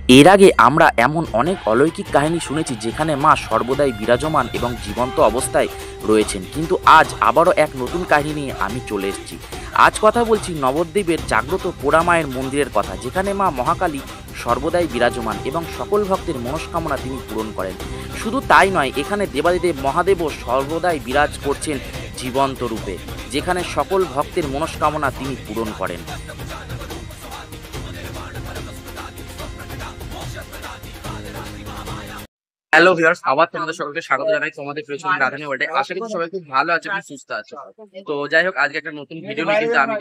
এর আগে আমরা এমন অনেক অলৌকিক কাহিনী শুনেছি যেখানে মা সর্বদাই বিরাজমান এবং জীবন্ত অবস্থায় রয়েছেন, কিন্তু আজ আবারও এক নতুন কাহিনী নিয়ে আমি চলে এসেছি। আজ কথা বলছি নবদ্বীপের জাগ্রত পোড়ামায়ের মন্দিরের কথা, যেখানে মা মহাকালী সর্বদাই বিরাজমান এবং সকল ভক্তের মনস্কামনা তিনি পূরণ করেন। শুধু তাই নয়, এখানে দেবাদিদেব মহাদেবও সর্বদাই বিরাজ করছেন জীবন্ত রূপে, যেখানে সকল ভক্তের মনস্কামনা তিনি পূরণ করেন। হ্যালো ভিউয়ার্স, আবার তোমাদের সকলকে স্বাগত জানাই তোমাদের প্রিয় রাধানী ওয়ার্ল্ডে। আশা করি সবাই খুব ভালো আছে এবং সুস্থ আছে। তো যাই হোক, আজকে একটা নতুন ভিডিও নিয়ে কিন্তু আমি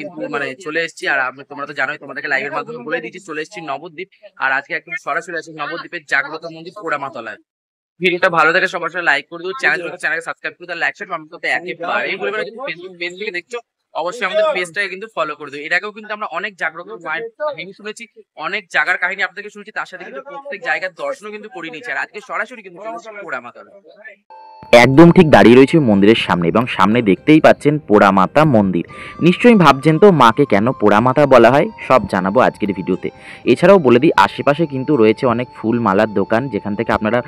চলে এসেছি। আর তোমরা তো জানোই, তোমাদেরকে লাইভের মাধ্যমে বলে দিচ্ছি, চলে এসেছি নবদ্বীপ। আর আজকে একদম সরাসরি আছে নবদ্বীপের জাগ্রত মন্দির পোড়ামাতলায়। ভিডিওটা ভালো থাকে সবার সাথে লাইক করে দিও, চ্যানেলকে সাবস্ক্রাইব করে দাও, লাইক শেয়ার কমেন্ট করতে একেবারেই ভুলবে না। ফেসবুক পেজ থেকে দেখছো, অবশ্যই আমাদের পেজটাকে কিন্তু ফলো করে দিও। এর আগেও কিন্তু আমরা অনেক জাগ্রত মায়ের কাহিনী শুনেছি, অনেক জায়গার কাহিনী আপনাদেরকে শুনেছি, তার সাথে কিন্তু প্রত্যেক জায়গার দর্শনও কিন্তু করে নিয়েছি। আর আজকে সরাসরি কিন্তু পোড়ামাতলা একদম ঠিক দাঁড়িয়ে রয়েছে মন্দিরের সামনে, এবং সামনে দেখতেই পাচ্ছেন পোড়ামাতা মন্দির। নিশ্চয়ই ভাবছেন তো মাকে কেন পোড়ামাতা বলা হয়, সব জানাবো আজকের ভিডিওতে। এছাড়াও বলে দিই, আশেপাশে কিন্তু রয়েছে অনেক ফুল মালার দোকান, যেখান থেকে আপনারা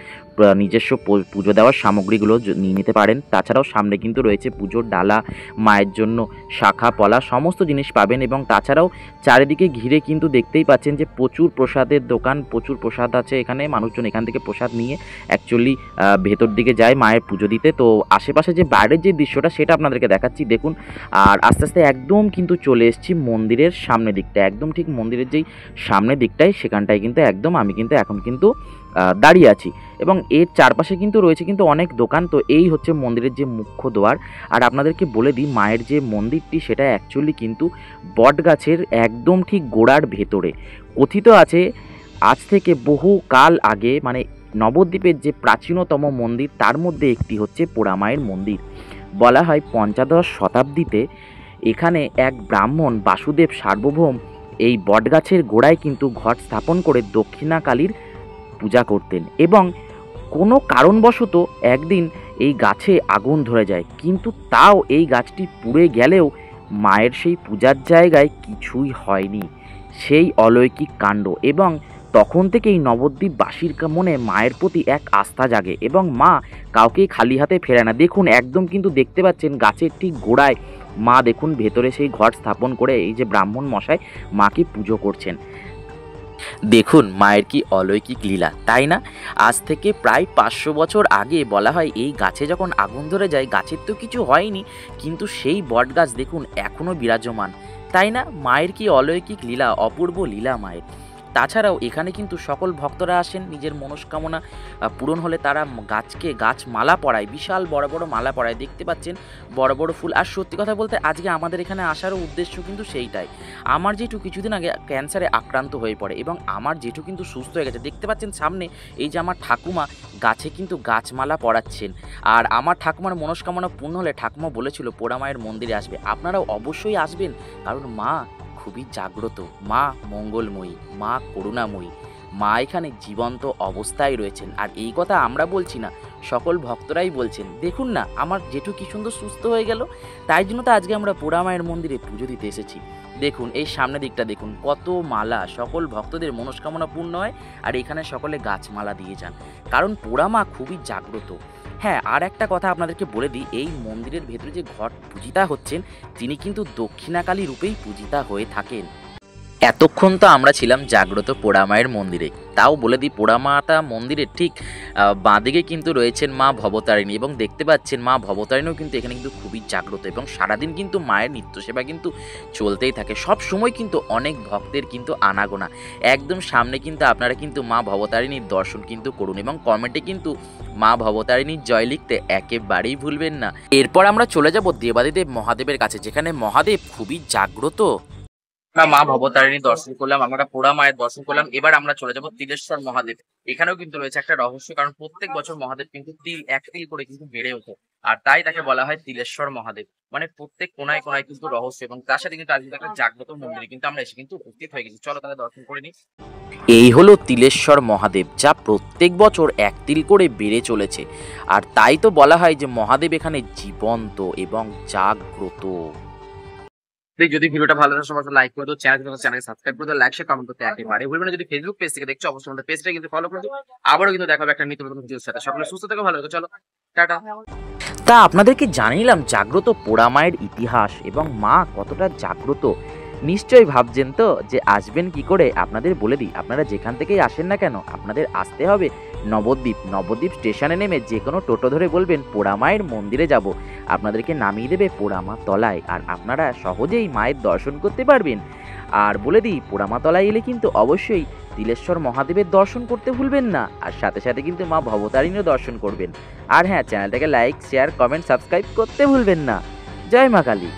নিজস্ব পুজো দেওয়ার সামগ্রীগুলো নিয়ে নিতে পারেন। তাছাড়াও সামনে কিন্তু রয়েছে পুজোর ডালা, মায়ের জন্য শাখা পলা, সমস্ত জিনিস পাবেন। এবং তাছাড়াও চারিদিকে ঘিরে কিন্তু দেখতেই পাচ্ছেন যে প্রচুর প্রসাদের দোকান, প্রচুর প্রসাদ আছে এখানে। মানুষজন এখান থেকে প্রসাদ নিয়ে অ্যাকচুয়ালি ভেতর দিকে যায় মায়ের পুজো দিতে। তো আশেপাশে যে বাইরের যে দৃশ্যটা সেটা আপনাদেরকে দেখাচ্ছি, দেখুন। আর আস্তে আস্তে একদম কিন্তু চলে এসেছি মন্দিরের সামনের দিকটা, একদম ঠিক মন্দিরের যেই সামনের দিকটায়, সেখানটায় কিন্তু একদম আমি কিন্তু এখন কিন্তু দাঁড়িয়ে আছি। এবং এর চারপাশে কিন্তু রয়েছে কিন্তু অনেক দোকান। তো এই হচ্ছে মন্দিরের যে মুখ্য দ্বার। আর আপনাদেরকে বলে দিই, মায়ের যে মন্দিরটি সেটা অ্যাকচুয়ালি কিন্তু বট গাছের একদম ঠিক গোড়ার ভেতরে। কথিত আছে আজ থেকে বহু কাল আগে, মানে নবদ্বীপের যে প্রাচীনতম মন্দির তার মধ্যে একটি হচ্ছে পোড়ামায়ের মন্দির। বলা হয় পঞ্চদশ শতাব্দীতে এখানে এক ব্রাহ্মণ বাসুদেব সার্বভৌম এই বটগাছের গোড়ায় কিন্তু ঘট স্থাপন করে দক্ষিণাকালীর পূজা করতেন। এবং কোনো কারণবশত একদিন এই গাছে আগুন ধরে যায়, কিন্তু তাও এই গাছটি পুড়ে গেলেও মায়ের সেই পূজার জায়গায় কিছুই হয়নি। সেই অলৌকিক কাণ্ড, এবং তখন থেকেই নবদ্বীপবাসীর মনে মায়ের প্রতি এক আস্থা জাগে, এবং মা কাউকেই খালি হাতে ফেরে না। দেখুন, একদম কিন্তু দেখতে পাচ্ছেন গাছের ঠিক গোড়ায় মা, দেখুন ভেতরে সেই ঘট স্থাপন করে এই যে ব্রাহ্মণ মশাই মাকে পুজো করছেন। দেখুন মায়ের কি অলৌকিক লীলা, তাই না? আজ থেকে প্রায় 500 বছর আগে বলা হয় এই গাছে যখন আগুন ধরে যায়, গাছের তো কিছু হয়নি, কিন্তু সেই বট গাছ দেখুন এখনও বিরাজমান, তাই না? মায়ের কি অলৌকিক লীলা, অপূর্ব লীলা মায়ের। তাছাড়াও এখানে কিন্তু সকল ভক্তরা আসেন নিজের মনস্কামনা পূরণ হলে তারা গাছ মালা পরায়, বিশাল বড় বড় মালা পরায়, দেখতে পাচ্ছেন বড় বড় ফুল। আর সত্যি কথা বলতে আজকে আমাদের এখানে আসারও উদ্দেশ্য কিন্তু সেইটাই। আমার জেঠু কিছুদিন আগে ক্যান্সারে আক্রান্ত হয়ে পড়ে, এবং আমার জেঠু কিন্তু সুস্থ হয়ে গেছে। দেখতে পাচ্ছেন সামনে এই যে আমার ঠাকুমা গাছে কিন্তু গাছমালা পরাচ্ছেন। আর আমার ঠাকুমার মনস্কামনা পূর্ণ হলে ঠাকুমা বলেছিল পোড়ামায়ের মন্দিরে আসবে। আপনারাও অবশ্যই আসবেন, কারণ মা খুবই জাগ্রত, মা মঙ্গলময়ী, মা করুণাময়ী, মা এখানে জীবন্ত অবস্থায় রয়েছেন। আর এই কথা আমরা বলছি না, সকল ভক্তরাই বলছেন। দেখুন না আমার জেঠু কি সুন্দর সুস্থ হয়ে গেল। তাই জন্য তো আজকে আমরা পোড়ামায়ের মন্দিরে পুজো দিতে এসেছি। দেখুন এই সামনের দিকটা দেখুন, কত মালা, সকল ভক্তদের মনস্কামনা পূর্ণ হয়। আর এখানে সকলে গাছমালা দিয়ে যান, কারণ পোড়ামা খুবই জাগ্রত। হ্যাঁ, আর একটা কথা আপনাদেরকে বলে দিই, এই মন্দিরের ভেতরে যে ঘট পূজিতা হচ্ছেন তিনি কিন্তু দক্ষিণাকালী রূপেই পূজিতা হয়ে থাকেন। এতক্ষণ তো আমরা ছিলাম জাগ্রত পোড়ামায়ের মন্দিরে। তাও বলে দিই, পোড়ামাতা মন্দিরের ঠিক বাঁদিকে কিন্তু রয়েছেন মা ভবতারিণী, এবং দেখতে পাচ্ছেন মা ভবতারিণীও কিন্তু এখানে কিন্তু খুবই জাগ্রত। এবং সারাদিন কিন্তু মায়ের নিত্য সেবা কিন্তু চলতেই থাকে, সব সময় কিন্তু অনেক ভক্তের কিন্তু আনাগোনা। একদম সামনে কিন্তু আপনারা কিন্তু মা ভবতারিণীর দর্শন কিন্তু করুন, এবং কমেন্টে কিন্তু মা ভবতারিণীর জয় লিখতে একেবারেই ভুলবেন না। এরপর আমরা চলে যাব দেবাদিদেব মহাদেবের কাছে, যেখানে মহাদেব খুবই জাগ্রত। মা ভবতারিণী দর্শন করলাম, আমরা পোড়া মায়ের দর্শন করলাম। এবার আমরা চলে যাব তিলেশ্বর মহাদেব। এখানেও কিন্তু রয়েছে একটা রহস্য, কারণ প্রত্যেক বছর মহাদেব কিন্তু এক তিল করে কিন্তু বেড়ে ওঠে, আর তাই তাকে বলা হয় তিলেশ্বর মহাদেব। মানে প্রত্যেক কোনায় কোনায় কিন্তু রহস্য, এবং তার সাথে কিন্তু আজকে একটা জাগ্রত মন্দিরে কিন্তু আমরা এসে কিন্তু উপস্থিত হয়ে গেছি। চলো তাহলে দর্শন করে নিই। এই হলো তিলেশ্বর মহাদেব, যা প্রত্যেক বছর এক তিল করে বেড়ে চলেছে। আর তাই তো বলা হয় যে মহাদেব এখানে জীবন্ত এবং জাগ্রত। দেখ যদি ভিডিওটা ভালো লাগে সবাই লাইক করে দাও, চ্যানেল সাবস্ক্রাইব করে দাও, লাইক শেয়ার কমেন্ট করতে একেবারে ভুলবে না। যদি ফেসবুক পেজ থেকে দেখছো অবশ্যই আমাদের পেজটা কিন্তু ফলো করে দাও। আবারও কিন্তু দেখা হবে একটা নিত্য নতুন ভিডিওর সাথে। সকলে সুস্থ থেকো, ভালো থেকো, চলো টাটা। তা আপনাদেরকে জানিলাম জাগ্রত পোড়া মায়ের ইতিহাস এবং মা কতটা জাগ্রত। নিশ্চয়ই ভাবছেন তো যে আসবেন কি করে। আপনাদের বলে দিই, আপনারা যেখান থেকেই আসেন না কেন আপনাদের আসতে হবে নবদ্বীপ স্টেশনে নেমে যে কোনো টোটো ধরে বলবেন পোড়া মায়ের মন্দিরে যাব, আপনাদেরকে নামিয়ে দেবে পোড়ামা তলায়, আর আপনারা সহজেই মায়ের দর্শন করতে পারবেন। আর বলে দিই পোড়ামা তলায় এলে কিন্তু অবশ্যই তিলেশ্বর মহাদেবের দর্শন করতে ভুলবেন না, আর সাথে সাথে কিন্তু মা ভবতারিণীও দর্শন করবেন। আর হ্যাঁ, চ্যানেলটাকে লাইক শেয়ার কমেন্ট সাবস্ক্রাইব করতে ভুলবেন না। জয় মা কালী।